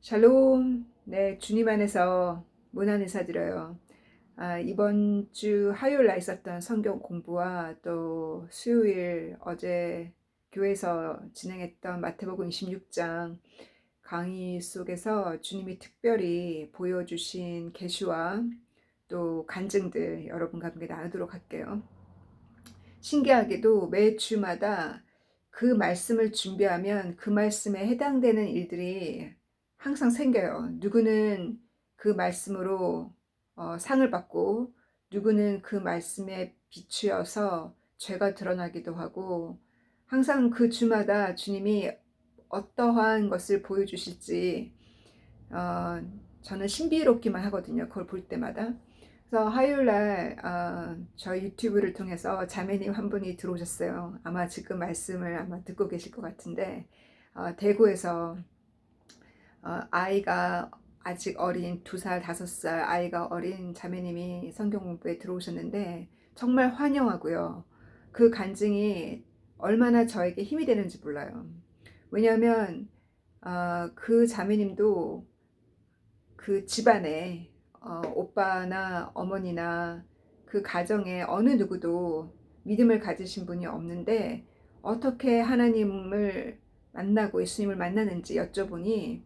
샬롬. 네, 주님 안에서 문안 인사드려요. 이번 주 화요일 날 있었던 성경 공부와 또 수요일 어제 교회에서 진행했던 마태복음 26장 강의 속에서 주님이 특별히 보여주신 계시와 또 간증들 여러분과 함께 나누도록 할게요. 신기하게도 매 주마다 그 말씀을 준비하면 그 말씀에 해당되는 일들이 항상 생겨요. 누구는 그 말씀으로 상을 받고, 누구는 그 말씀에 비추어서 죄가 드러나기도 하고, 항상 그 주마다 주님이 어떠한 것을 보여주실지 어, 저는 신비롭기만 하거든요. 그걸 볼 때마다. 그래서 화요일 날 저희 유튜브를 통해서 자매님 한 분이 들어오셨어요. 아마 지금 말씀을 아마 듣고 계실 것 같은데, 대구에서 아이가 아직 어린 2살, 5살 아이가 어린 자매님이 성경 공부에 들어오셨는데 정말 환영하고요. 그 간증이 얼마나 저에게 힘이 되는지 몰라요. 왜냐하면 그 자매님도 그 집안에 오빠나 어머니나 그 가정에 어느 누구도 믿음을 가지신 분이 없는데 어떻게 하나님을 만나고 예수님을 만나는지 여쭤보니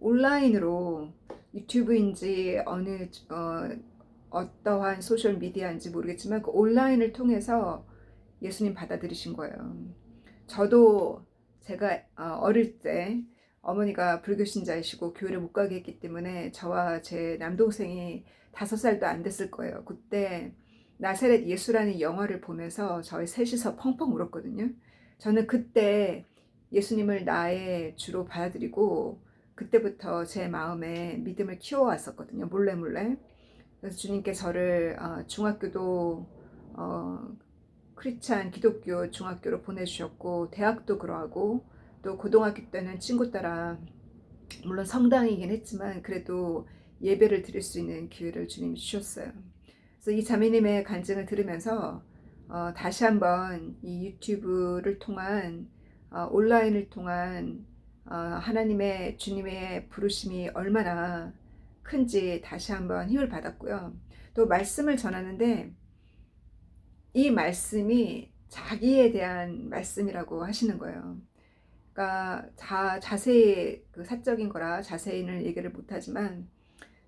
온라인으로 유튜브인지 어떠한 소셜 미디어인지 모르겠지만 그 온라인을 통해서 예수님 받아들이신 거예요. 저도 제가 어릴 때 어머니가 불교 신자이시고 교회를 못 가게 했기 때문에 저와 제 남동생이 5살도 안 됐을 거예요. 그때 나사렛 예수라는 영화를 보면서 저희 셋이서 펑펑 울었거든요. 저는 그때 예수님을 나의 주로 받아들이고 그때부터 제 마음에 믿음을 키워왔었거든요. 몰래 몰래. 그래서 주님께 저를 중학교도 크리스찬 기독교 중학교로 보내주셨고 대학도 그러하고 또 고등학교 때는 친구 따라 물론 성당이긴 했지만 그래도 예배를 드릴 수 있는 기회를 주님이 주셨어요. 그래서 이 자매님의 간증을 들으면서 다시 한번 이 유튜브를 통한 온라인을 통한 하나님의 주님의 부르심이 얼마나 큰지 다시 한번 힘을 받았고요. 또 말씀을 전하는데 이 말씀이 자기에 대한 말씀이라고 하시는 거예요. 그러니까 자세히 그 사적인 거라 자세히는 얘기를 못하지만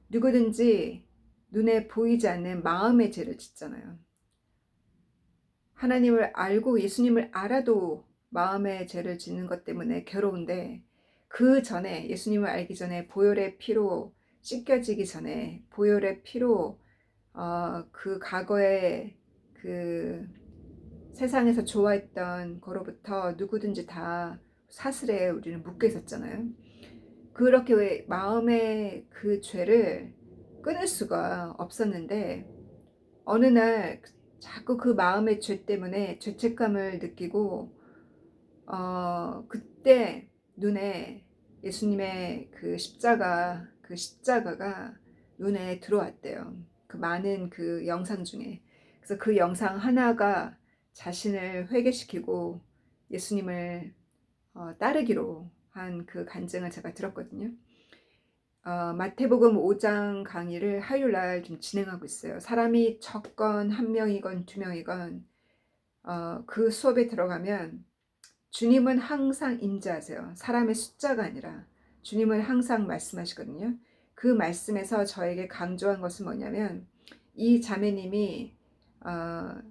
누구든지 눈에 보이지 않는 마음의 죄를 짓잖아요. 하나님을 알고 예수님을 알아도 마음의 죄를 짓는 것 때문에 괴로운데 그 전에 예수님을 알기 전에 보혈의 피로 씻겨지기 전에 보혈의 피로 그 과거에 그 세상에서 좋아했던 거로부터 누구든지 다 사슬에 우리는 묶여 있었잖아요. 그렇게 왜 마음의 그 죄를 끊을 수가 없었는데 어느 날 자꾸 그 마음의 죄 때문에 죄책감을 느끼고 그때 눈에 예수님의 그 십자가가 눈에 들어왔대요. 그 많은 그 영상 중에. 그래서 그 영상 하나가 자신을 회개시키고 예수님을 따르기로 한 그 간증을 제가 들었거든요. 마태복음 5장 강의를 화요일 날 좀 진행하고 있어요. 사람이 적건 한 명이건 두 명이건 그 수업에 들어가면 주님은 항상 임재하세요. 사람의 숫자가 아니라 주님은 항상 말씀하시거든요. 그 말씀에서 저에게 강조한 것은 뭐냐면 이 자매님이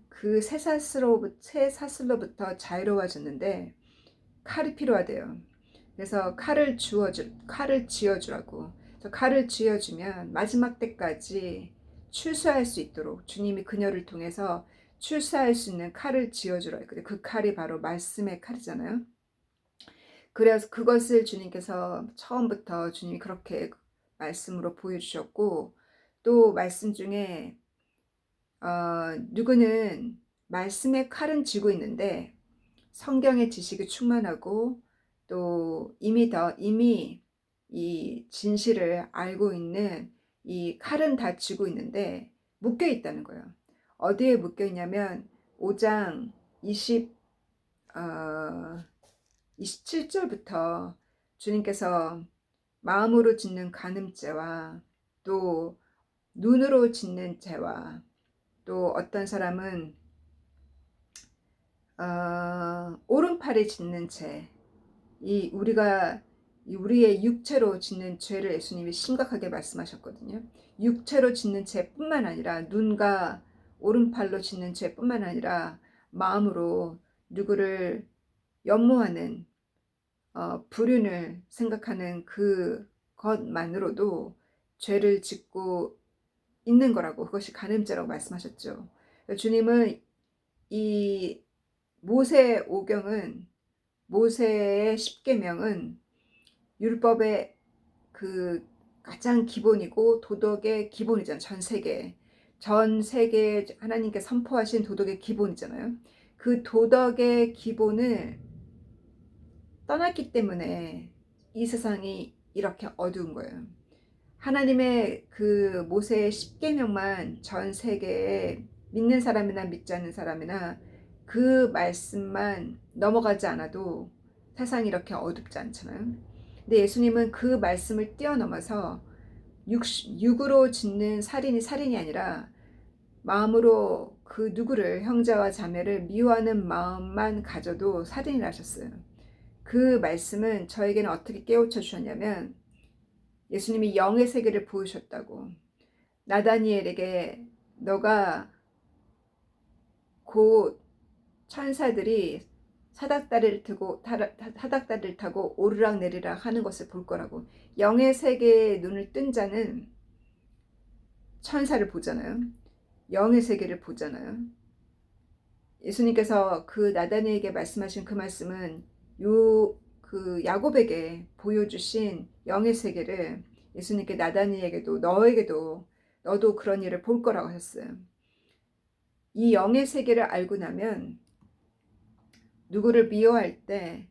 그 쇠사슬로부터 자유로워졌는데 칼이 필요하대요. 그래서 칼을 쥐어주라고. 그래서 칼을 쥐어주면 마지막 때까지 출세할 수 있도록 주님이 그녀를 통해서 출세할 수 있는 칼을 쥐어주라 했거든요. 그 칼이 바로 말씀의 칼이잖아요. 그래서 그것을 주님께서 처음부터 주님이 그렇게 말씀으로 보여주셨고 또 말씀 중에 누구는 말씀의 칼은 쥐고 있는데 성경의 지식이 충만하고 또 이미 이 진실을 알고 있는 이 칼은 다 쥐고 있는데 묶여 있다는 거예요. 어디에 묶여 있냐면 5장 27절부터 주님께서 마음으로 짓는 간음죄와 또 눈으로 짓는 죄와 또 어떤 사람은 오른팔에 짓는 죄, 우리의 육체로 짓는 죄를 예수님이 심각하게 말씀하셨거든요. 육체로 짓는 죄뿐만 아니라 눈과 오른팔로 짓는 죄뿐만 아니라 마음으로 누구를 연모하는 불륜을 생각하는 그것만으로도 죄를 짓고 있는 거라고, 그것이 간음죄라고 말씀하셨죠. 주님은 이 모세의 십계명은 율법의 그 가장 기본이고 도덕의 기본이잖아요. 전 세계 하나님께 선포하신 도덕의 기본이잖아요. 그 도덕의 기본을 떠났기 때문에 이 세상이 이렇게 어두운 거예요. 하나님의 그 모세의 십계명만 전 세계에 믿는 사람이나 믿지 않는 사람이나 그 말씀만 넘어가지 않아도 세상이 이렇게 어둡지 않잖아요. 근데 예수님은 그 말씀을 뛰어넘어서 육으로 짓는 살인이 살인이 아니라 마음으로 그 누구를, 형제와 자매를 미워하는 마음만 가져도 살인을 하셨어요. 그 말씀은 저에게는 어떻게 깨우쳐 주셨냐면, 예수님이 영의 세계를 보여주셨다고. 나다니엘에게 너가 곧 천사들이 사닥다리를 타고 오르락 내리락 하는 것을 볼 거라고. 영의 세계에 눈을 뜬 자는 천사를 보잖아요. 영의 세계를 보잖아요. 예수님께서 그 나다니엘에게 말씀하신 그 말씀은 그 야곱에게 보여주신 영의 세계를 예수님께 나다니엘에게도 너도 그런 일을 볼 거라고 하셨어요. 이 영의 세계를 알고 나면 누구를 미워할 때,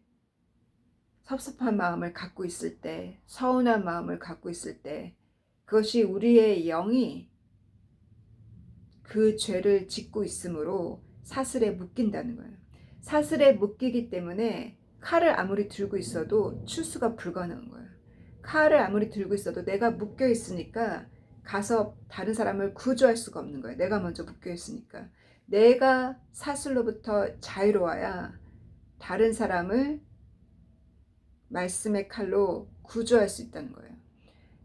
섭섭한 마음을 갖고 있을 때, 서운한 마음을 갖고 있을 때, 그것이 우리의 영이 그 죄를 짓고 있으므로 사슬에 묶인다는 거예요. 사슬에 묶이기 때문에 칼을 아무리 들고 있어도 출수가 불가능한 거예요. 칼을 아무리 들고 있어도 내가 묶여 있으니까 가서 다른 사람을 구조할 수가 없는 거예요. 내가 먼저 묶여 있으니까. 내가 사슬로부터 자유로워야 다른 사람을 말씀의 칼로 구조할 수 있다는 거예요.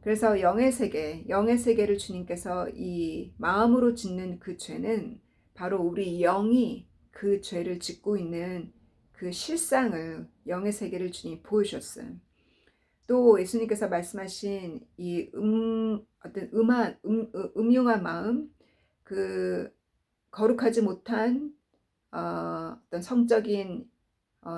그래서 영의 세계를 주님께서 이 마음으로 짓는 그 죄는 바로 우리 영이 그 죄를 짓고 있는 그 실상을, 영의 세계를 주님이 보여주셨어요. 또 예수님께서 말씀하신 이 어떤 음흉한 마음, 그 거룩하지 못한 어떤 성적인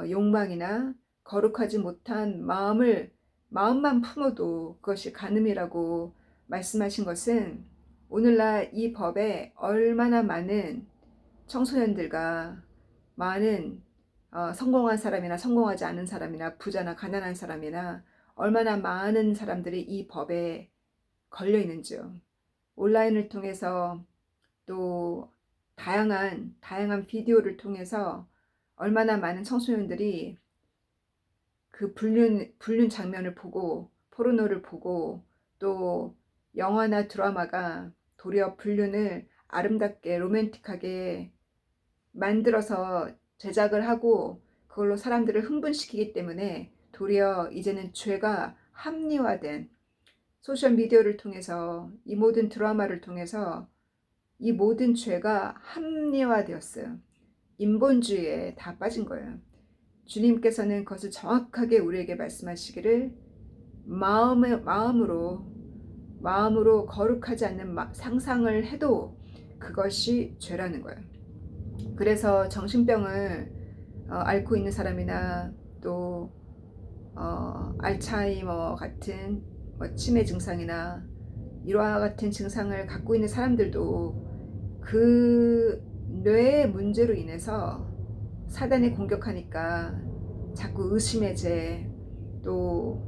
욕망이나 거룩하지 못한 마음만 품어도 그것이 간음이라고 말씀하신 것은, 오늘날 이 법에 얼마나 많은 청소년들과 많은 성공한 사람이나 성공하지 않은 사람이나 부자나 가난한 사람이나 얼마나 많은 사람들이 이 법에 걸려 있는지요. 온라인을 통해서 또 다양한 비디오를 통해서 얼마나 많은 청소년들이 그 불륜 장면을 보고, 포르노를 보고, 또 영화나 드라마가 도리어 불륜을 아름답게 로맨틱하게 만들어서 제작을 하고 그걸로 사람들을 흥분시키기 때문에 도리어 이제는 죄가 합리화된, 소셜미디어를 통해서, 이 모든 드라마를 통해서 이 모든 죄가 합리화되었어요. 인본주의에 다 빠진 거예요. 주님께서는 그것을 정확하게 우리에게 말씀하시기를, 마음으로 거룩하지 않는 상상을 해도 그것이 죄라는 거예요. 그래서 정신병을 앓고 있는 사람이나 또 알츠하이머 같은 치매 증상이나 이와 같은 증상을 갖고 있는 사람들도 그 뇌의 문제로 인해서 사단이 공격하니까 자꾸 의심의 죄, 또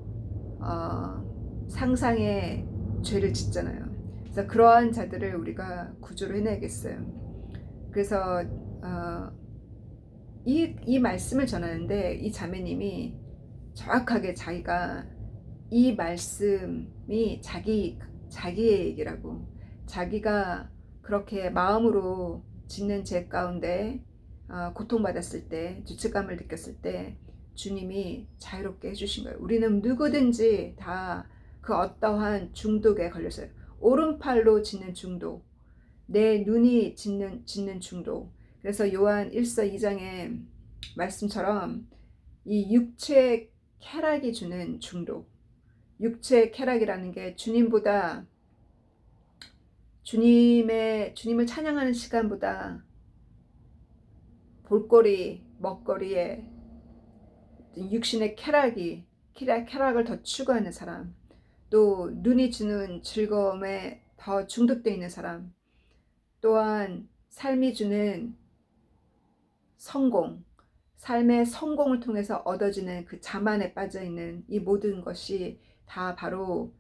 상상의 죄를 짓잖아요. 그래서 그러한 자들을 우리가 구조를 해내야겠어요. 그래서 이 말씀을 전하는데 이 자매님이 정확하게 자기가 이 말씀이 자기의 얘기라고. 자기가 그렇게 마음으로 짓는 죄 가운데 고통받았을 때, 죄책감을 느꼈을 때 주님이 자유롭게 해주신 거예요. 우리는 누구든지 다 그 어떠한 중독에 걸렸어요. 오른팔로 짓는 중독, 내 눈이 짓는 중독. 그래서 요한 1서 2장의 말씀처럼 이 육체의 쾌락이 주는 중독, 육체의 쾌락이라는 게 주님보다, 주님을 찬양하는 시간보다 볼거리, 먹거리에 육신의 쾌락을 더 추구하는 사람, 또 눈이 주는 즐거움에 더 중독되어 있는 사람, 또한 삶이 주는 성공, 삶의 성공을 통해서 얻어지는 그 자만에 빠져있는 이 모든 것이 다 바로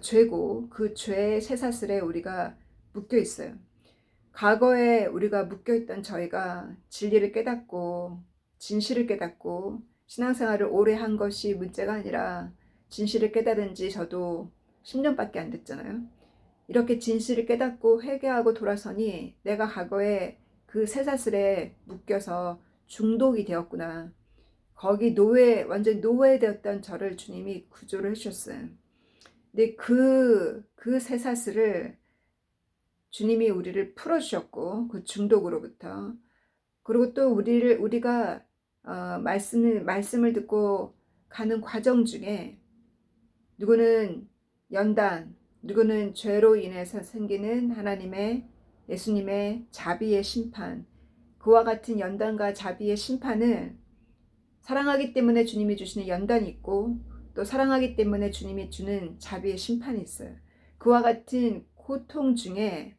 죄고, 그 죄의 쇠사슬에 우리가 묶여 있어요. 과거에 우리가 묶여있던 저희가 진리를 깨닫고 진실을 깨닫고 신앙생활을 오래 한 것이 문제가 아니라, 진실을 깨달은 지 저도 10년밖에 안 됐잖아요. 이렇게 진실을 깨닫고 회개하고 돌아서니 내가 과거에 그 쇠사슬에 묶여서 중독이 되었구나. 거기 완전 노예되었던 저를 주님이 구조를 해주셨어요. 근데 그 쇠사슬을 주님이 우리를 풀어주셨고, 그 중독으로부터. 그리고 또 우리가 말씀을 듣고 가는 과정 중에 누구는 연단, 누구는 죄로 인해서 생기는 예수님의 자비의 심판, 그와 같은 연단과 자비의 심판은 사랑하기 때문에 주님이 주시는 연단이 있고, 또 사랑하기 때문에 주님이 주는 자비의 심판이 있어요. 그와 같은 고통 중에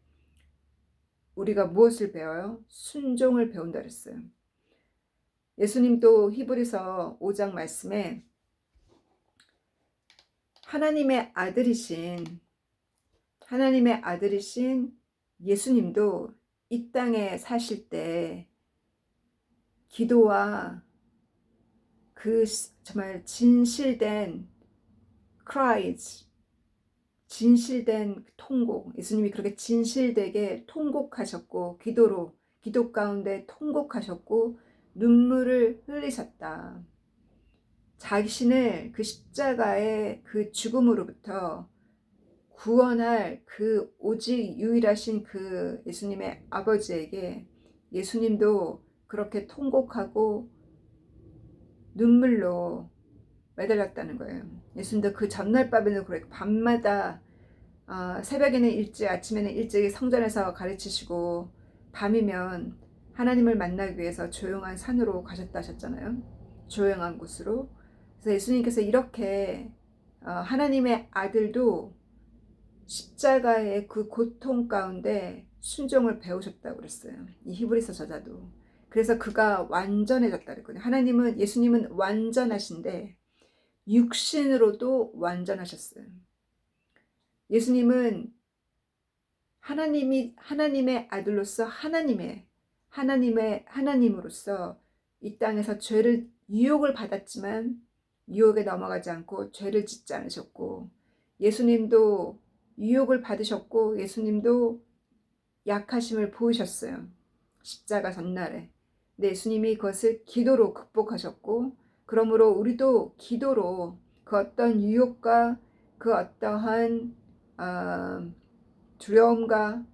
우리가 무엇을 배워요? 순종을 배운다 그랬어요. 예수님도 히브리서 5장 말씀에 하나님의 아들이신 예수님도 이 땅에 사실 때 기도와 그 정말 진실된 cries, 진실된 통곡, 예수님이 그렇게 진실되게 통곡하셨고, 기도 가운데 통곡하셨고 눈물을 흘리셨다. 자신을 그 십자가의 그 죽음으로부터 구원할 그 오직 유일하신 그 예수님의 아버지에게 예수님도 그렇게 통곡하고 눈물로 매달렸다는 거예요. 예수님도 그 전날 밤에는 그렇게 밤마다 새벽에는 일찍, 아침에는 일찍 성전에서 가르치시고, 밤이면 하나님을 만나기 위해서 조용한 산으로 가셨다 하셨잖아요. 조용한 곳으로. 그래서 예수님께서 이렇게 하나님의 아들도 십자가의 그 고통 가운데 순종을 배우셨다고 그랬어요. 이 히브리서 저자도. 그래서 그가 완전해졌다 그랬거든요. 예수님은 완전하신데 육신으로도 완전하셨어요. 예수님은 하나님의 아들로서 하나님으로서 이 땅에서 유혹을 받았지만 유혹에 넘어가지 않고 죄를 짓지 않으셨고, 예수님도 유혹을 받으셨고 예수님도 약하심을 보이셨어요. 십자가 전날에. 근데 예수님이 그것을 기도로 극복하셨고, 그러므로 우리도 기도로 그 어떤 유혹과 그 어떠한 두려움과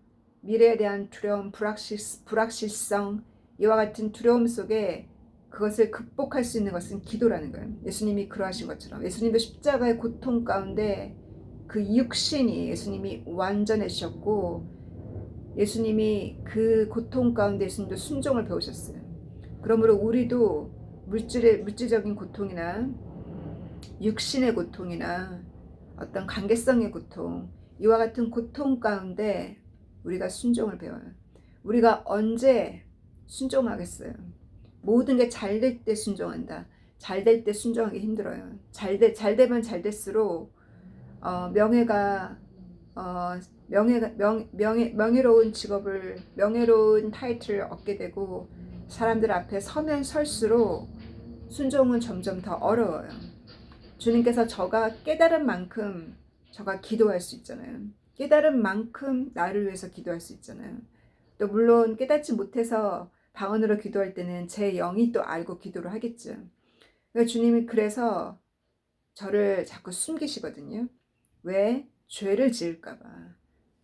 미래에 대한 두려움, 불확실성, 이와 같은 두려움 속에 그것을 극복할 수 있는 것은 기도라는 거예요. 예수님이 그러하신 것처럼 예수님도 십자가의 고통 가운데 그 육신이 예수님이 완전해지셨고, 예수님이 그 고통 가운데 예수님도 순종을 배우셨어요. 그러므로 우리도 물질적인 고통이나 육신의 고통이나 어떤 관계성의 고통, 이와 같은 고통 가운데 우리가 순종을 배워요. 우리가 언제 순종하겠어요? 모든 게 잘 될 때 순종한다. 잘 될 때 순종하기 힘들어요. 잘 되면 잘 될수록 명예로운 직업을, 명예로운 타이틀을 얻게 되고, 사람들 앞에 서면 설수록 순종은 점점 더 어려워요. 주님께서 저가 깨달은 만큼 저가 기도할 수 있잖아요. 깨달은 만큼 나를 위해서 기도할 수 있잖아요. 또 물론 깨닫지 못해서 방언으로 기도할 때는 제 영이 또 알고 기도를 하겠죠. 그러니까 주님이 그래서 저를 자꾸 숨기시거든요. 왜? 죄를 지을까 봐.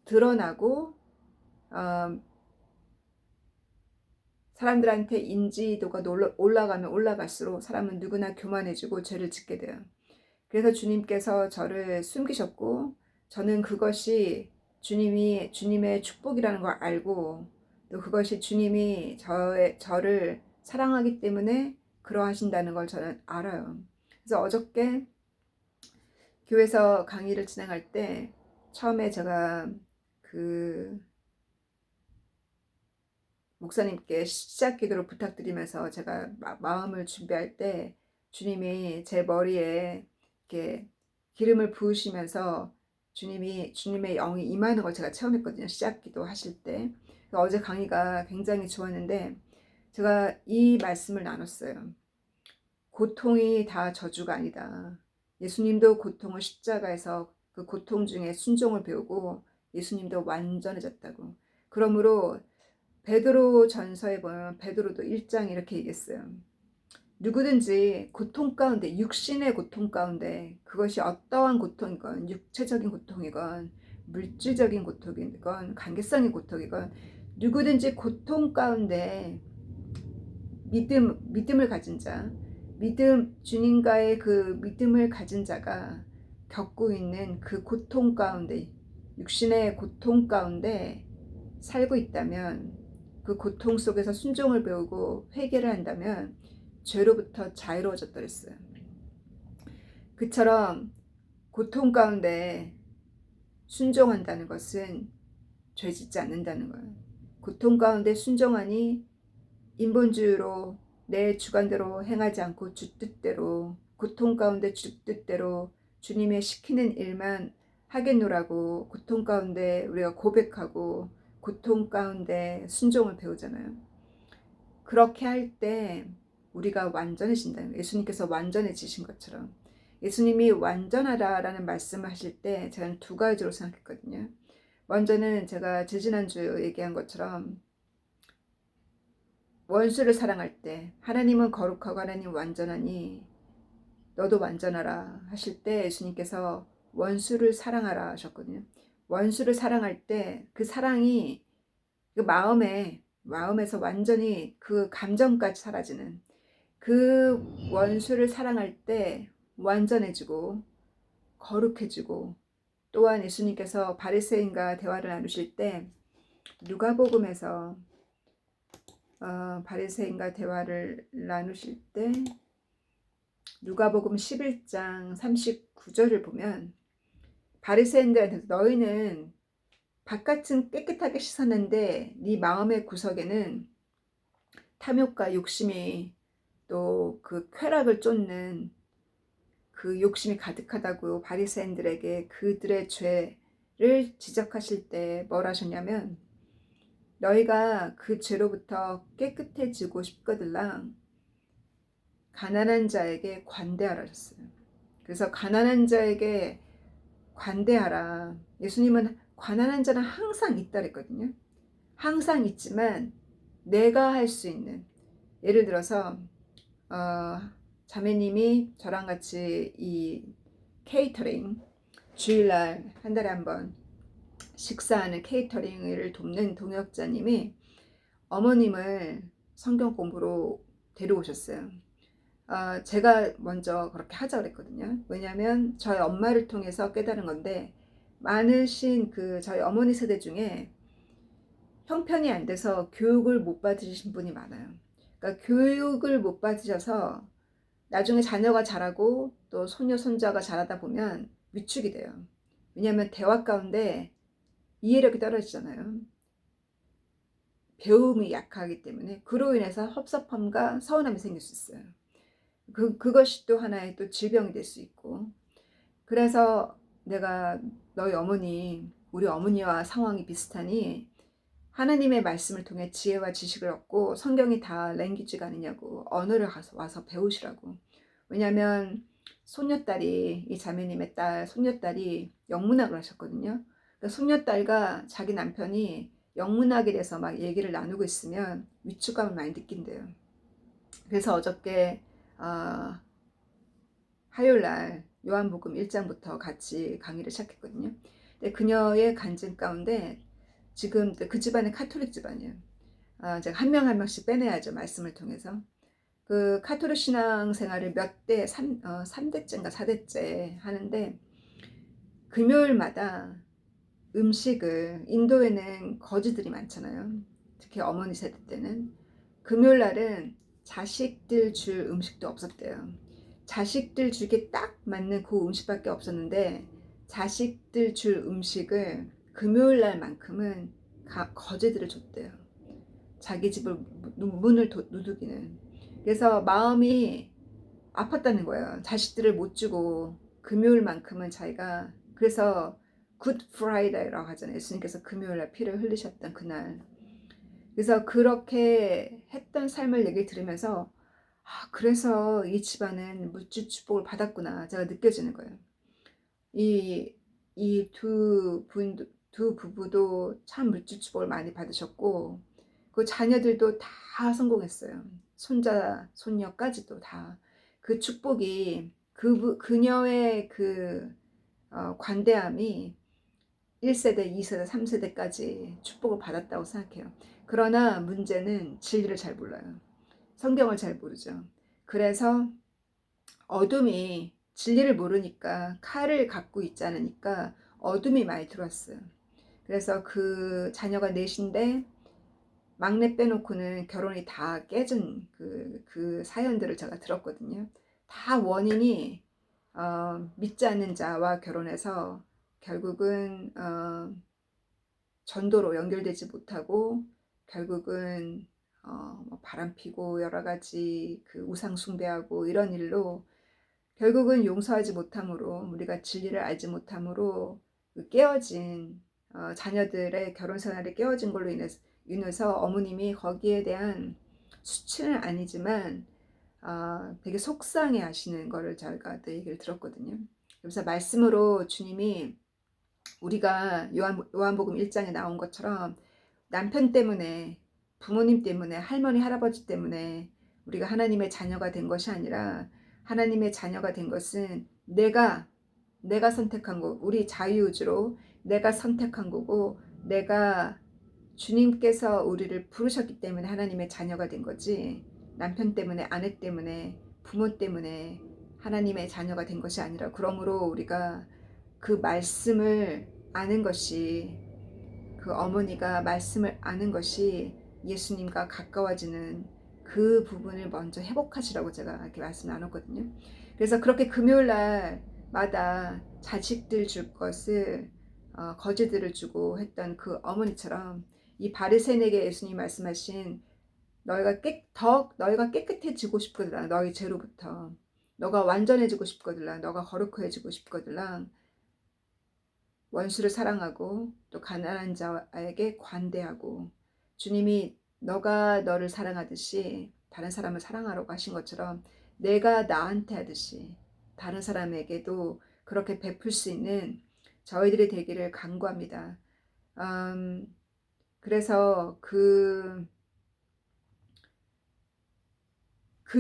드러나고 사람들한테 인지도가 올라가면 올라갈수록 사람은 누구나 교만해지고 죄를 짓게 돼요. 그래서 주님께서 저를 숨기셨고, 저는 그것이 주님의 축복이라는 걸 알고, 또 그것이 주님이 저를 사랑하기 때문에 그러하신다는 걸 저는 알아요. 그래서 어저께 교회에서 강의를 진행할 때 처음에 제가 그 목사님께 시작 기도를 부탁드리면서 제가 마음을 준비할 때 주님이 제 머리에 이렇게 기름을 부으시면서 주님의 영이 임하는 걸 제가 체험했거든요. 시작 기도 하실 때. 어제 강의가 굉장히 좋았는데 제가 이 말씀을 나눴어요. 고통이 다 저주가 아니다. 예수님도 고통을 십자가에서 그 고통 중에 순종을 배우고 예수님도 완전해졌다고. 그러므로 베드로 전서에 보면 베드로도 1장 이렇게 얘기했어요. 누구든지 고통 가운데, 육신의 고통 가운데, 그것이 어떠한 고통이건 육체적인 고통이건 물질적인 고통이건 관계성의 고통이건 누구든지 고통 가운데 믿음을 가진 자, 주님과의 그 믿음을 가진 자가 겪고 있는 그 고통 가운데, 육신의 고통 가운데 살고 있다면, 그 고통 속에서 순종을 배우고 회개를 한다면 죄로부터 자유로워졌다 그랬어요. 그처럼 고통 가운데 순종한다는 것은 죄 짓지 않는다는 거예요. 고통 가운데 순종하니 인본주의로 내 주관대로 행하지 않고 주 뜻대로, 고통 가운데 주 뜻대로 주님의 시키는 일만 하겠노라고 고통 가운데 우리가 고백하고 고통 가운데 순종을 배우잖아요. 그렇게 할 때 우리가 완전해진다는 거예요. 예수님께서 완전해지신 것처럼. 예수님이 완전하라라는 말씀을 하실 때 저는 두 가지로 생각했거든요. 먼저는 제가 지지난주 얘기한 것처럼 원수를 사랑할 때 하나님은 거룩하고 하나님 완전하니 너도 완전하라 하실 때 예수님께서 원수를 사랑하라 하셨거든요. 원수를 사랑할 때 그 사랑이 그 마음에서 완전히 그 감정까지 사라지는, 그 원수를 사랑할 때 완전해지고 거룩해지고, 또한 예수님께서 바리새인과 대화를 나누실 때 누가복음에서 바리새인과 대화를 나누실 때 누가복음 11장 39절을 보면 바리새인들한테 너희는 바깥은 깨끗하게 씻었는데 네 마음의 구석에는 탐욕과 욕심이 또 그 쾌락을 쫓는 그 욕심이 가득하다고 바리새인들에게 그들의 죄를 지적하실 때 뭘 하셨냐면 너희가 그 죄로부터 깨끗해지고 싶거들랑 가난한 자에게 관대하라 하셨어요. 그래서 가난한 자에게 관대하라. 예수님은 가난한 자는 항상 있다 그랬거든요. 항상 있지만 내가 할 수 있는, 예를 들어서 자매님이 저랑 같이 이 케이터링 주일날 한 달에 한 번 식사하는 케이터링을 돕는 동역자님이 어머님을 성경 공부로 데려오셨어요. 제가 먼저 그렇게 하자 그랬거든요. 왜냐하면 저희 엄마를 통해서 깨달은 건데 많으신 저희 어머니 세대 중에 형편이 안 돼서 교육을 못 받으신 분이 많아요. 그러니까 교육을 못 받으셔서 나중에 자녀가 자라고 또 손녀 손자가 자라다 보면 위축이 돼요. 왜냐하면 대화 가운데 이해력이 떨어지잖아요. 배움이 약하기 때문에 그로 인해서 섭섭함과 서운함이 생길 수 있어요. 그것이 또 하나의 또 질병이 될 수 있고, 그래서 내가 너희 어머니, 우리 어머니와 상황이 비슷하니 하나님의 말씀을 통해 지혜와 지식을 얻고 성경이 다 랭귀지가 아니냐고 언어를 와서 배우시라고. 왜냐하면 손녀딸이, 이 자매님의 딸 손녀딸이 영문학을 하셨거든요. 그러니까 손녀딸과 자기 남편이 영문학에 대해서 막 얘기를 나누고 있으면 위축감을 많이 느낀대요. 그래서 어저께 화요일 날 요한복음 1장부터 같이 강의를 시작했거든요. 근데 그녀의 간증 가운데 지금 그 집안은 카톨릭 집안이에요. 제가 한 명 한 명씩 빼내야죠. 말씀을 통해서. 그 카톨릭 신앙 생활을 몇 대, 3대째인가 4대째 하는데 금요일마다 음식을, 인도에는 거지들이 많잖아요. 특히 어머니 세대 때는. 금요일 날은 자식들 줄 음식도 없었대요. 자식들 주기에 딱 맞는 그 음식밖에 없었는데 자식들 줄 음식을 금요일 날만큼은 거지들을 줬대요. 자기 집을 문을 두들기는. 그래서 마음이 아팠다는 거예요. 자식들을 못 주고 금요일만큼은 자기가, 그래서 굿 프라이데이라고 하잖아요. 예수님께서 금요일날 피를 흘리셨던 그날. 그래서 그렇게 했던 삶을 얘기 들으면서 그래서 이 집안은 물질 축복을 받았구나 제가 느껴지는 거예요. 이 두 부부도 참 물질 축복을 많이 받으셨고 그 자녀들도 다 성공했어요. 손자 손녀까지도 다 그 축복이 그녀의 그 관대함이 1세대, 2세대, 3세대까지 축복을 받았다고 생각해요. 그러나 문제는 진리를 잘 몰라요. 성경을 잘 모르죠. 그래서 어둠이, 진리를 모르니까 칼을 갖고 있지 않으니까 어둠이 많이 들어왔어요. 그래서 그 자녀가 넷인데 막내 빼놓고는 결혼이 다 깨진 그 사연들을 제가 들었거든요. 다 원인이 믿지 않는 자와 결혼해서 결국은 전도로 연결되지 못하고 결국은 뭐 바람피고 여러 가지 그 우상 숭배하고 이런 일로 결국은 용서하지 못함으로, 우리가 진리를 알지 못함으로 그 깨어진 자녀들의 결혼 생활이 깨어진 걸로 인해서 어머님이 거기에 대한 수치는 아니지만 되게 속상해 하시는 거를 제가 또 얘기를 들었거든요. 그래서 말씀으로 주님이 우리가 요한복음 1장에 나온 것처럼 남편 때문에, 부모님 때문에, 할머니 할아버지 때문에 우리가 하나님의 자녀가 된 것이 아니라 하나님의 자녀가 된 것은 내가 선택한 거, 우리 자유의지로 내가 선택한 거고, 내가 주님께서 우리를 부르셨기 때문에 하나님의 자녀가 된 거지, 남편 때문에, 아내 때문에, 부모 때문에 하나님의 자녀가 된 것이 아니라, 그러므로 우리가 그 말씀을 아는 것이, 그 어머니가 말씀을 아는 것이 예수님과 가까워지는 그 부분을 먼저 회복하시라고 제가 이렇게 말씀 나눴거든요. 그래서 그렇게 금요일 날마다 자식들 줄 것을 거지들을 주고 했던 그 어머니처럼 이 바리새인에게 예수님 말씀하신 너희가 깨끗해지고 싶거들라, 너희 죄로부터 너가 완전해지고 싶거들라, 너가 거룩해지고 싶거들라, 원수를 사랑하고 또 가난한 자에게 관대하고, 주님이 너가 너를 사랑하듯이 다른 사람을 사랑하라고 하신 것처럼 내가 나한테 하듯이 다른 사람에게도 그렇게 베풀 수 있는 저희들이 되기를 간구합니다. 그래서 그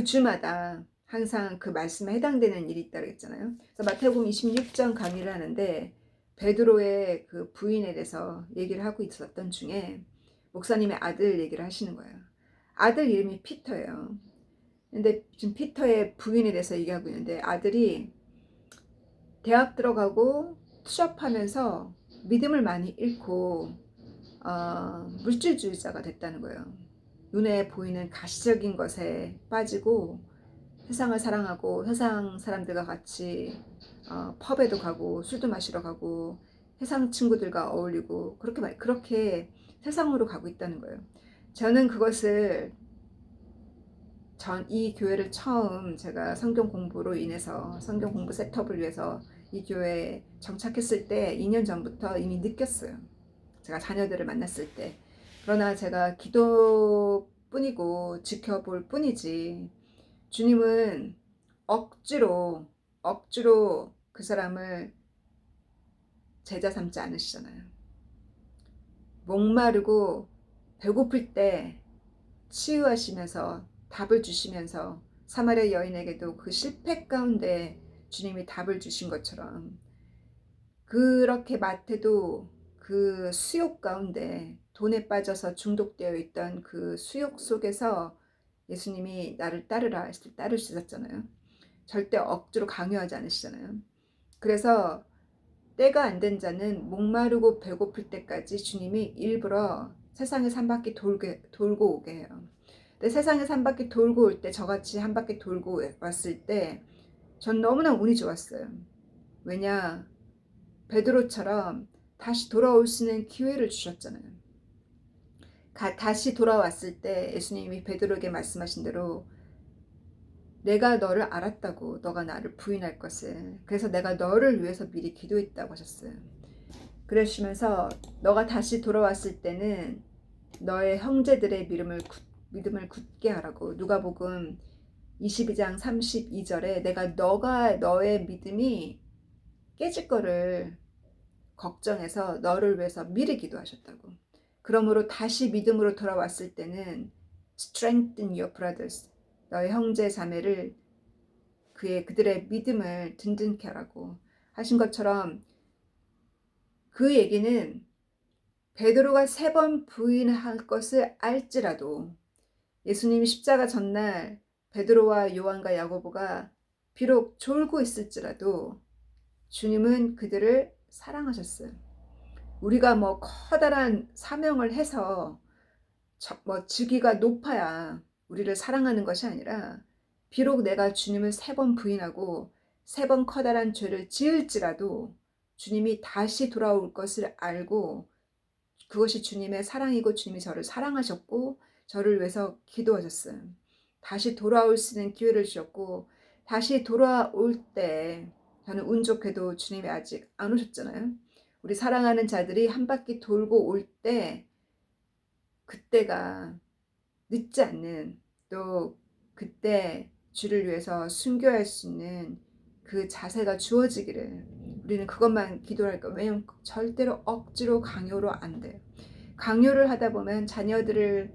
주마다 항상 그 말씀에 해당되는 일이 있다고 했잖아요. 그래서 마태복음 26장 강의를 하는데 베드로의 그 부인에 대해서 얘기를 하고 있었던 중에 목사님의 아들 얘기를 하시는 거예요. 아들 이름이 피터예요. 근데 지금 피터의 부인에 대해서 얘기하고 있는데 아들이 대학 들어가고 취업하면서 믿음을 많이 잃고 물질주의자가 됐다는 거예요. 눈에 보이는 가시적인 것에 빠지고 세상을 사랑하고 세상 사람들과 같이 펍에도 가고 술도 마시러 가고 세상 친구들과 어울리고 그렇게 세상으로 가고 있다는 거예요. 저는 그것을 이 교회를 처음 제가 성경 공부로 인해서 성경 공부 셋업을 위해서 이 교회에 정착했을 때 2년 전부터 이미 느꼈어요. 제가 자녀들을 만났을 때. 그러나 제가 기도뿐이고 지켜볼 뿐이지 주님은 억지로 억지로 그 사람을 제자 삼지 않으시잖아요. 목마르고 배고플 때 치유하시면서 답을 주시면서 사마리아 여인에게도 그 실패 가운데 주님이 답을 주신 것처럼, 그렇게 마태도 그 수욕 가운데 돈에 빠져서 중독되어 있던 그 수욕 속에서 예수님이 나를 따르라 했을 때 따를 수 있었잖아요. 절대 억지로 강요하지 않으시잖아요. 그래서 때가 안 된 자는 목마르고 배고플 때까지 주님이 일부러 세상에서 한 바퀴 돌고 오게 해요. 근데 세상에서 한 바퀴 돌고 올 때, 저같이 한 바퀴 돌고 왔을 때 전 너무나 운이 좋았어요. 왜냐, 베드로처럼 다시 돌아올 수 있는 기회를 주셨잖아요. 다시 돌아왔을 때 예수님이 베드로에게 말씀하신 대로 내가 너를 알았다고, 너가 나를 부인할 것을. 그래서 내가 너를 위해서 미리 기도했다고 하셨어요. 그러시면서 너가 다시 돌아왔을 때는 너의 형제들의 믿음을 굳게 하라고. 누가복음 22장 32절에 너가 너의 믿음이 깨질 거를 걱정해서 너를 위해서 미리 기도하셨다고. 그러므로 다시 믿음으로 돌아왔을 때는 strengthen your brothers, 너의 형제 자매를 그들의 믿음을 든든케 하라고 하신 것처럼, 그 얘기는 베드로가 3번 부인할 것을 알지라도, 예수님이 십자가 전날 베드로와 요한과 야고보가 비록 졸고 있을지라도 주님은 그들을 사랑하셨어요. 우리가 뭐 커다란 사명을 해서 직위가 높아야 우리를 사랑하는 것이 아니라, 비록 내가 주님을 3번 부인하고 3번 커다란 죄를 지을지라도 주님이 다시 돌아올 것을 알고, 그것이 주님의 사랑이고 주님이 저를 사랑하셨고 저를 위해서 기도하셨어요. 다시 돌아올 수 있는 기회를 주셨고, 다시 돌아올 때 저는 운 좋게도 주님이 아직 안 오셨잖아요. 우리 사랑하는 자들이 한 바퀴 돌고 올 때, 그때가 늦지 않는, 또 그때 주를 위해서 순교할 수 있는 그 자세가 주어지기를, 우리는 그것만 기도할 거예요. 왜냐하면 절대로 억지로 강요로 안 돼요. 강요를 하다 보면 자녀들을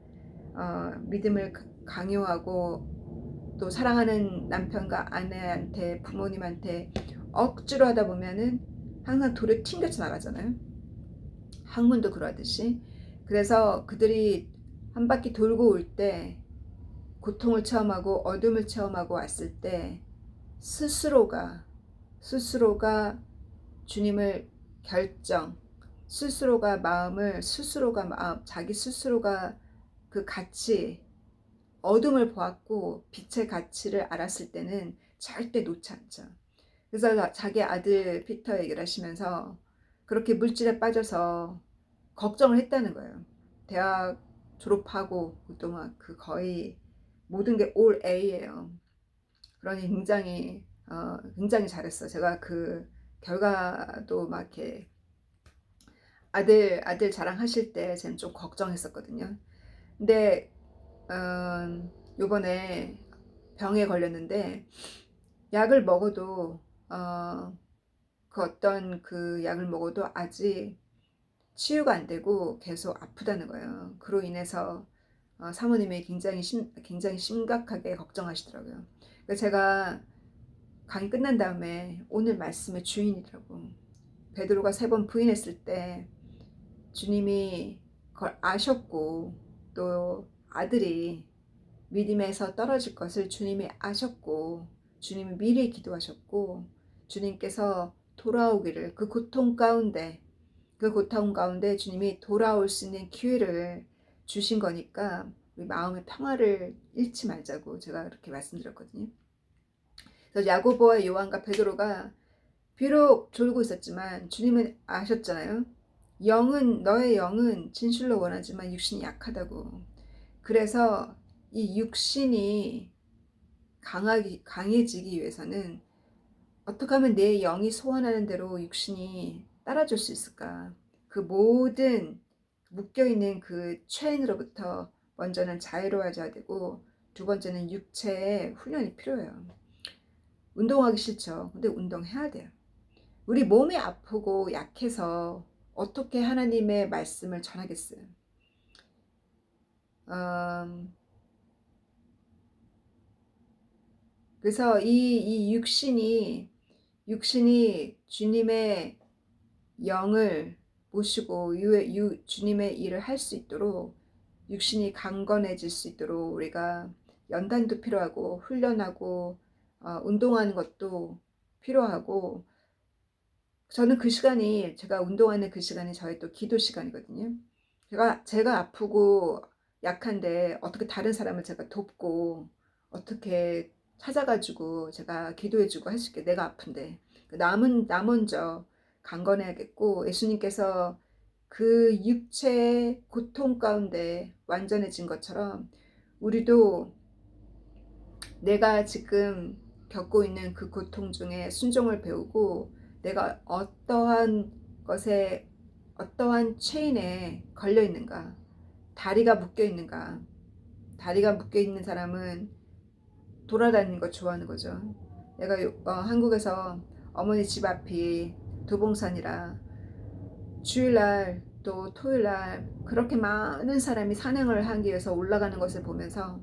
믿음을 강요하고, 또 사랑하는 남편과 아내한테, 부모님한테 억지로 하다 보면은 항상 돌에 튕겨져 나가잖아요. 학문도 그러듯이. 그래서 그들이 한 바퀴 돌고 올 때, 고통을 체험하고 어둠을 체험하고 왔을 때 스스로가 주님을 스스로가 자기 스스로가 그 가치, 어둠을 보았고 빛의 가치를 알았을 때는 절대 놓지 않죠. 그래서 자기 아들 피터 얘기를 하시면서 그렇게 물질에 빠져서 걱정을 했다는 거예요. 대학 졸업하고 또 막 그 거의 모든 게 올 A예요. 그러니 굉장히 잘했어. 제가 그 결과도 막 이렇게 아들 자랑하실 때 저는 좀 걱정했었거든요. 근데 요번에 병에 걸렸는데, 약을 먹어도 그 어떤 그 약을 먹어도 아직 치유가 안 되고 계속 아프다는 거예요. 그로 인해서 사모님이 굉장히 심각하게 걱정하시더라고요. 그래서 제가 강의 끝난 다음에 오늘 말씀의 주인이라고, 베드로가 3번 부인했을 때 주님이 그걸 아셨고, 또 아들이 믿음에서 떨어질 것을 주님이 아셨고, 주님이 미리 기도하셨고, 주님께서 돌아오기를, 그 고통 가운데 주님이 돌아올 수 있는 기회를 주신 거니까 우리 마음의 평화를 잃지 말자고 제가 그렇게 말씀드렸거든요. 그래서 야고보와 요한과 베드로가 비록 졸고 있었지만 주님은 아셨잖아요. 너의 영은 진실로 원하지만 육신이 약하다고. 그래서 이 육신이 강해지기 위해서는 어떻게 하면 내 영이 소원하는 대로 육신이 따라줄 수 있을까? 그 모든 묶여있는 그 체인으로부터 먼저는 자유로워져야 되고, 두 번째는 육체의 훈련이 필요해요. 운동하기 싫죠. 근데 운동해야 돼요. 우리 몸이 아프고 약해서 어떻게 하나님의 말씀을 전하겠어요? 음, 그래서 이 육신이 주님의 영을 모시고 주님의 일을 할 수 있도록, 육신이 강건해질 수 있도록 우리가 연단도 필요하고 훈련하고 운동하는 것도 필요하고, 저는 그 시간이, 제가 운동하는 그 시간이 저의 또 기도 시간이거든요. 제가 아프고 약한데 어떻게 다른 사람을 제가 돕고 어떻게 찾아가지고 제가 기도해주고 할 수 있게, 내가 아픈데 나 먼저 강건해야겠고, 예수님께서 그 육체의 고통 가운데 완전해진 것처럼 우리도 내가 지금 겪고 있는 그 고통 중에 순종을 배우고, 내가 어떠한 체인에 걸려 있는가, 다리가 묶여 있는가. 다리가 묶여 있는 사람은 돌아다니는 거 좋아하는 거죠. 내가 한국에서 어머니 집 앞이 도봉산이라 주일날 또 토요일날 그렇게 많은 사람이 산행을 하기 위해서 올라가는 것을 보면서,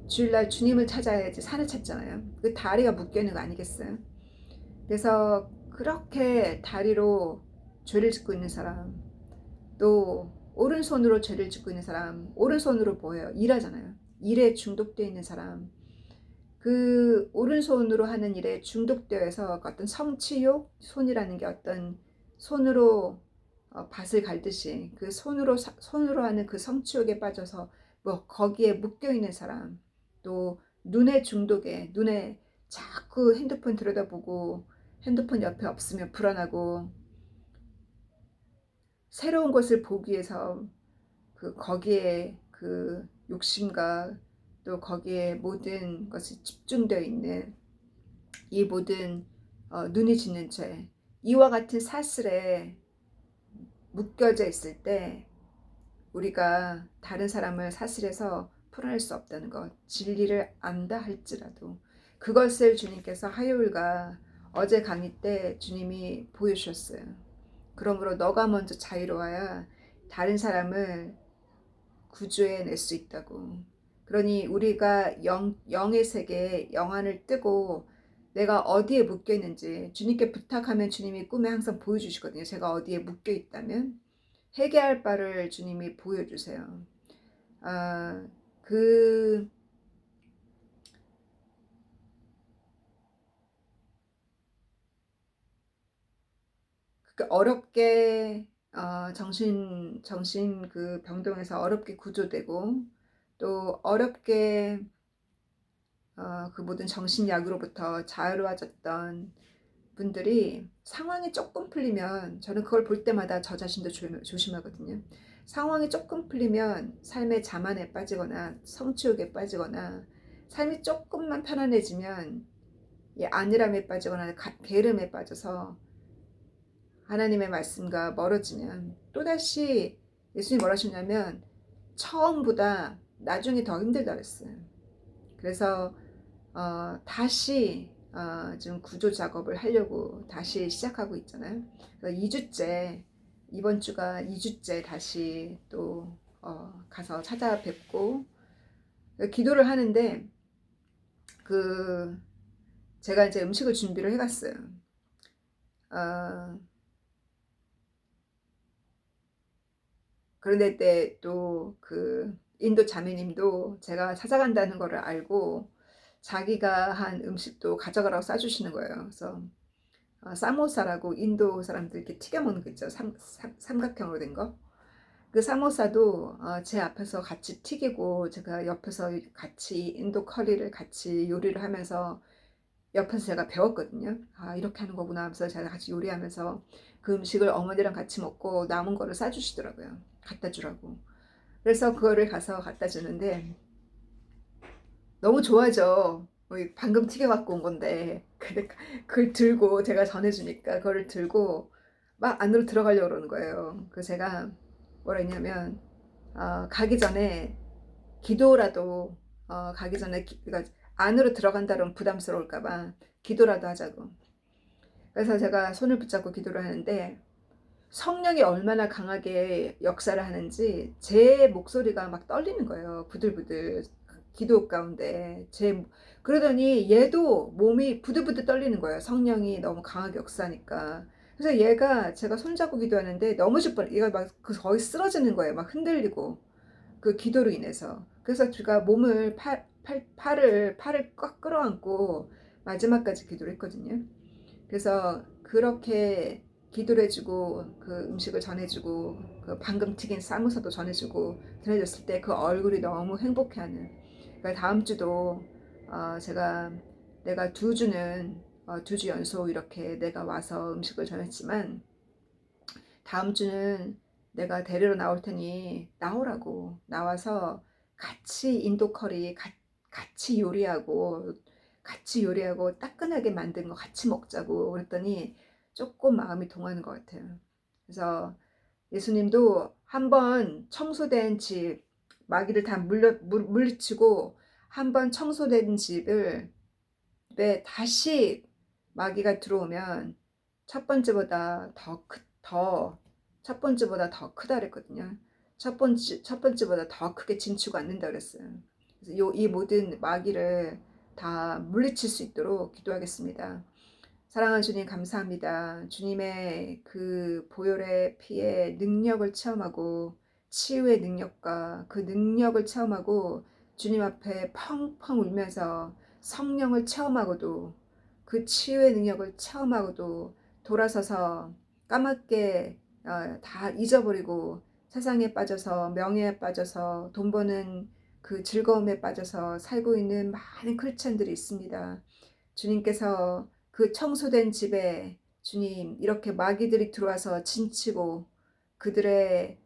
주일날 주님을 찾아야지 산을 찾잖아요. 그 다리가 묶여 있는 거 아니겠어요? 그래서 그렇게 다리로 죄를 짓고 있는 사람, 또 오른손으로 죄를 짓고 있는 사람, 오른손으로 뭐예요? 일하잖아요. 일에 중독되어 있는 사람, 그 오른손으로 하는 일에 중독되어서 어떤 성취욕, 손이라는 게 어떤 손으로 밭을 갈듯이 그 손으로 하는 그 성취욕에 빠져서 뭐 거기에 묶여 있는 사람, 또 눈의 중독에, 눈에 자꾸 핸드폰 들여다보고 핸드폰 옆에 없으면 불안하고, 새로운 것을 보기 위해서 거기에 그 욕심과 또 거기에 모든 것이 집중되어 있는 이 모든 눈이 짓는 죄, 이와 같은 사슬에 묶여져 있을 때 우리가 다른 사람을 사슬에서 풀어낼 수 없다는 것, 진리를 안다 할지라도 그것을 주님께서 화요일과 어제 강의 때 주님이 보여주셨어요. 그러므로 너가 먼저 자유로워야 다른 사람을 구조해 낼 수 있다고. 그러니 우리가 영의 세계에 영안을 뜨고 내가 어디에 묶여 있는지 주님께 부탁하면 주님이 꿈에 항상 보여주시거든요. 제가 어디에 묶여 있다면 회개할 바를 주님이 보여주세요. 아, 그 어렵게 정신 그 병동에서 어렵게 구조되고, 또 어렵게 그 모든 정신약으로부터 자유로워졌던 분들이 상황이 조금 풀리면, 저는 그걸 볼 때마다 저 자신도 조심하거든요. 상황이 조금 풀리면 삶의 자만에 빠지거나 성취욕에 빠지거나, 삶이 조금만 편안해지면 안일함에 빠지거나 게으름에 빠져서 하나님의 말씀과 멀어지면, 또다시 예수님이 뭐라 하셨냐면 처음보다 나중에 더 힘들다 그랬어요. 그래서 다시 지금 구조 작업을 하려고 다시 시작하고 있잖아요. 2주째, 이번 주가 2주째 다시 또 가서 찾아뵙고 기도를 하는데, 그 제가 이제 음식을 준비를 해갔어요. 그런데 때 또 그 인도 자매님도 제가 찾아간다는 거를 알고 자기가 한 음식도 가져가라고 싸주시는 거예요. 그래서 사모사라고 인도 사람들 이렇게 튀겨 먹는 거 있죠. 삼각형으로 된 거. 그 사모사도 제 앞에서 같이 튀기고, 제가 옆에서 같이 인도 커리를 같이 요리를 하면서 옆에서 제가 배웠거든요. 이렇게 하는 거구나 하면서 제가 같이 요리하면서 그 음식을 어머니랑 같이 먹고 남은 거를 싸주시더라고요. 갖다 주라고. 그래서 그거를 가서 갖다 주는데 너무 좋아져. 방금 튀겨갖고 온 건데. 근데 그걸 들고, 제가 전해주니까 그거를 들고 막 안으로 들어가려고 그러는 거예요. 그래서 제가 뭐라 했냐면 가기 전에 기도라도, 가기 전에 그러니까 안으로 들어간다 그러면 부담스러울까 봐 기도라도 하자고. 그래서 제가 손을 붙잡고 기도를 하는데 성령이 얼마나 강하게 역사를 하는지 제 목소리가 막 떨리는 거예요. 부들부들 기도 가운데 그러더니 얘도 몸이 부들부들 떨리는 거예요. 성령이 너무 강하게 역사하니까. 그래서 얘가 제가 손잡고 기도하는데 넘어질 뻔, 얘가 막 거의 쓰러지는 거예요. 막 흔들리고 그 기도로 인해서. 그래서 제가 몸을 팔을 꽉 끌어안고 마지막까지 기도를 했거든요. 그래서 그렇게 기도를 해주고 그 음식을 전해주고 그 방금 튀긴 쌀무사도 전해줬을 때 그 얼굴이 너무 행복해하는. 그러니까 다음 주도 제가 내가 2주는 2주 연속 이렇게 내가 와서 음식을 전했지만 다음 주는 내가 데리러 나올 테니 나오라고, 나와서 같이 인도 커리 같이 요리하고 따끈하게 만든 거 같이 먹자고 그랬더니 조금 마음이 동하는 것 같아요. 그래서 예수님도 한번 청소된 집, 마귀를 다 물리치고 한번 청소된 집을 왜 다시 마귀가 들어오면 첫 번째보다 첫 번째보다 더 크다 그랬거든요. 첫 번째보다 더 크게 진치고 않는다 그랬어요. 그래서 이 모든 마귀를 다 물리칠 수 있도록 기도하겠습니다. 사랑하는 주님 감사합니다. 주님의 그 보혈의 피의 능력을 체험하고 치유의 능력과 그 능력을 체험하고 주님 앞에 펑펑 울면서 성령을 체험하고도 그 치유의 능력을 체험하고도 돌아서서 까맣게 다 잊어버리고 세상에 빠져서 명예에 빠져서 돈 버는 그 즐거움에 빠져서 살고 있는 많은 크리스천들이 있습니다. 주님께서 그 청소된 집에 주님 이렇게 마귀들이 들어와서 진치고 그들의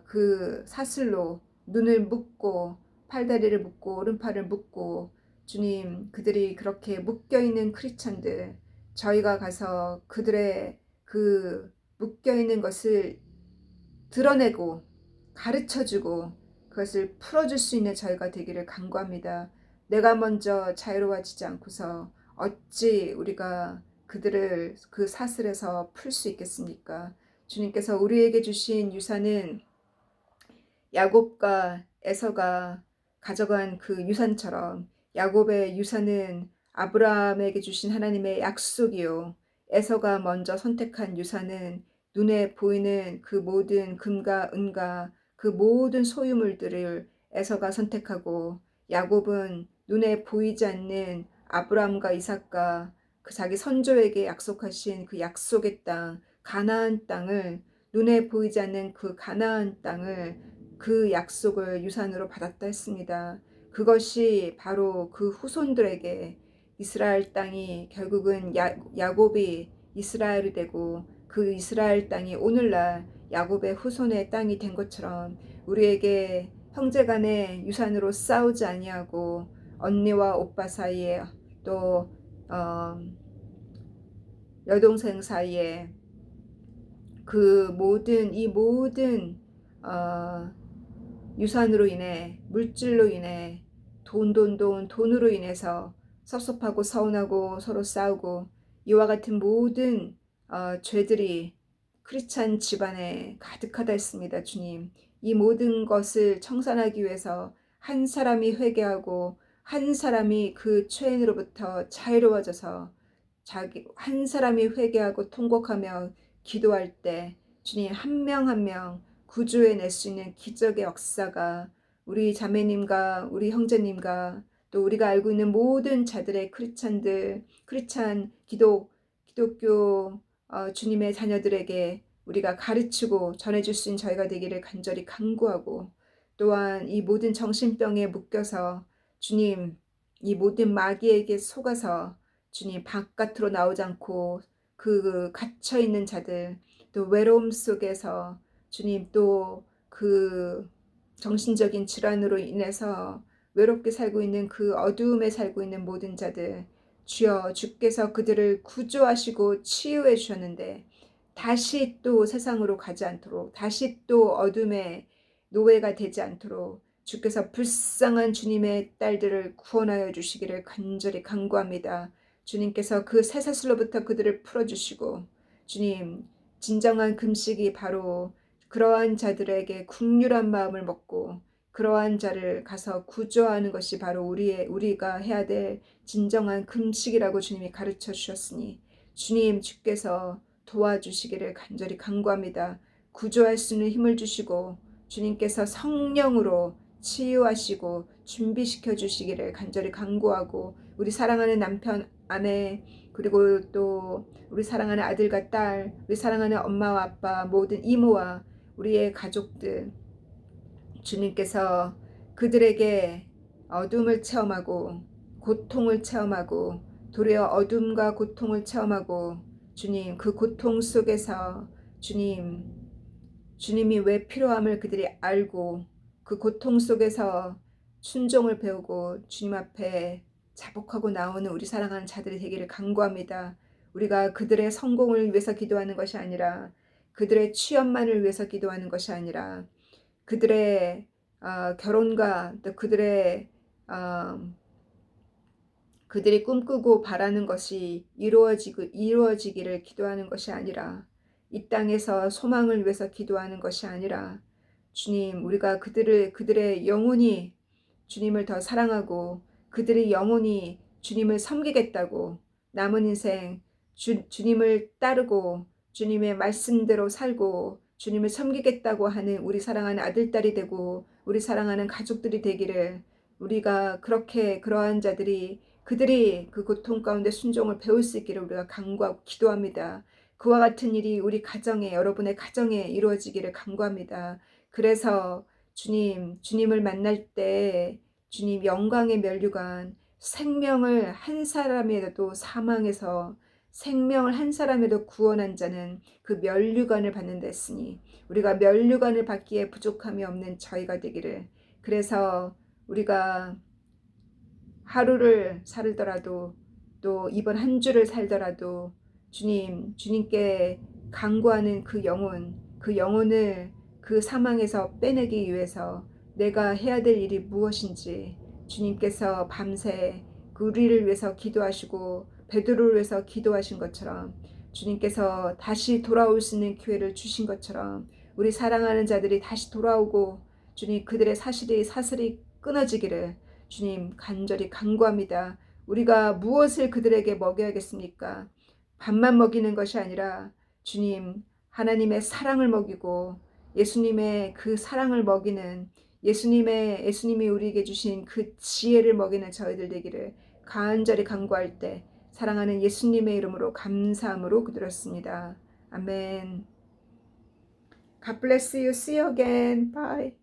그 사슬로 눈을 묶고 팔다리를 묶고 오른팔을 묶고 주님 그들이 그렇게 묶여있는 크리스천들 저희가 가서 그들의 그 묶여있는 것을 드러내고 가르쳐주고 그것을 풀어줄 수 있는 저희가 되기를 간구합니다. 내가 먼저 자유로워지지 않고서 어찌 우리가 그들을 그 사슬에서 풀 수 있겠습니까? 주님께서 우리에게 주신 유산은 야곱과 에서가 가져간 그 유산처럼 야곱의 유산은 아브라함에게 주신 하나님의 약속이요. 에서가 먼저 선택한 유산은 눈에 보이는 그 모든 금과 은과 그 모든 소유물들을 에서가 선택하고 야곱은 눈에 보이지 않는 아브라함과 이삭과 그 자기 선조에게 약속하신 그 약속의 땅, 가나안 땅을 눈에 보이지 않는 그 가나안 땅을 그 약속을 유산으로 받았다 했습니다. 그것이 바로 그 후손들에게 이스라엘 땅이 결국은 야곱이 이스라엘이 되고 그 이스라엘 땅이 오늘날 야곱의 후손의 땅이 된 것처럼 우리에게 형제간에 유산으로 싸우지 아니하고 언니와 오빠 사이에 또 여동생 사이에 그 이 모든 유산으로 인해 물질로 인해 돈으로 인해서 섭섭하고 서운하고 서로 싸우고 이와 같은 모든 죄들이 크리스찬 집안에 가득하다 했습니다. 주님 이 모든 것을 청산하기 위해서 한 사람이 회개하고 한 사람이 그 죄인으로부터 자유로워져서 한 사람이 회개하고 통곡하며 기도할 때 주님 한 명 한 명 구주해낼 수 있는 기적의 역사가 우리 자매님과 우리 형제님과 또 우리가 알고 있는 모든 자들의 크리스찬 기독교 주님의 자녀들에게 우리가 가르치고 전해줄 수 있는 저희가 되기를 간절히 간구하고 또한 이 모든 정신병에 묶여서 주님 이 모든 마귀에게 속아서 주님 바깥으로 나오지 않고 그 갇혀있는 자들 또 외로움 속에서 주님 또 그 정신적인 질환으로 인해서 외롭게 살고 있는 그 어두움에 살고 있는 모든 자들 주여 주께서 그들을 구조하시고 치유해 주셨는데 다시 또 세상으로 가지 않도록 다시 또 어둠의 노예가 되지 않도록 주께서 불쌍한 주님의 딸들을 구원하여 주시기를 간절히 간구합니다. 주님께서 그 쇠사슬로부터 그들을 풀어주시고 주님 진정한 금식이 바로 그러한 자들에게 국률한 마음을 먹고 그러한 자를 가서 구조하는 것이 바로 우리가 해야 될 진정한 금식이라고 주님이 가르쳐 주셨으니 주님 주께서 도와주시기를 간절히 간구합니다. 구조할 수 있는 힘을 주시고 주님께서 성령으로 치유하시고 준비시켜 주시기를 간절히 간구하고 우리 사랑하는 남편, 아내 그리고 또 우리 사랑하는 아들과 딸, 우리 사랑하는 엄마와 아빠, 모든 이모와 우리의 가족들 주님께서 그들에게 어둠을 체험하고 고통을 체험하고 도리어 어둠과 고통을 체험하고 주님 그 고통 속에서 주님이 왜 필요함을 그들이 알고 그 고통 속에서 순종을 배우고 주님 앞에 자복하고 나오는 우리 사랑하는 자들이 되기를 간구합니다. 우리가 그들의 성공을 위해서 기도하는 것이 아니라 그들의 취업만을 위해서 기도하는 것이 아니라 그들의 결혼과 또 그들이 꿈꾸고 바라는 것이 이루어지기를 기도하는 것이 아니라 이 땅에서 소망을 위해서 기도하는 것이 아니라 주님 우리가 그들의 영혼이 주님을 더 사랑하고 그들의 영혼이 주님을 섬기겠다고 남은 인생 주님을 따르고 주님의 말씀대로 살고 주님을 섬기겠다고 하는 우리 사랑하는 아들딸이 되고 우리 사랑하는 가족들이 되기를 우리가 그러한 자들이 그들이 그 고통 가운데 순종을 배울 수 있기를 우리가 간구하고 기도합니다. 그와 같은 일이 우리 가정에 여러분의 가정에 이루어지기를 간구합니다. 그래서 주님을 만날 때 주님 영광의 면류관 생명을 한 사람이라도 사망해서 생명을 한 사람에도 구원한 자는 그 면류관을 받는다 했으니 우리가 면류관을 받기에 부족함이 없는 저희가 되기를 그래서 우리가 하루를 살더라도 또 이번 한 주를 살더라도 주님께 간구하는 그 영혼을 그 사망에서 빼내기 위해서 내가 해야 될 일이 무엇인지 주님께서 밤새 우리를 위해서 기도하시고 베드로를 위해서 기도하신 것처럼 주님께서 다시 돌아올 수 있는 기회를 주신 것처럼 우리 사랑하는 자들이 다시 돌아오고 주님 그들의 사슬이 끊어지기를 주님 간절히 간구합니다. 우리가 무엇을 그들에게 먹여야겠습니까? 밥만 먹이는 것이 아니라 주님 하나님의 사랑을 먹이고 예수님의 그 사랑을 먹이는 예수님이 우리에게 주신 그 지혜를 먹이는 저희들 되기를 간절히 간구할 때 사랑하는 예수님의 이름으로 감사함으로 기도했습니다. 아멘. God bless you. See you again. Bye.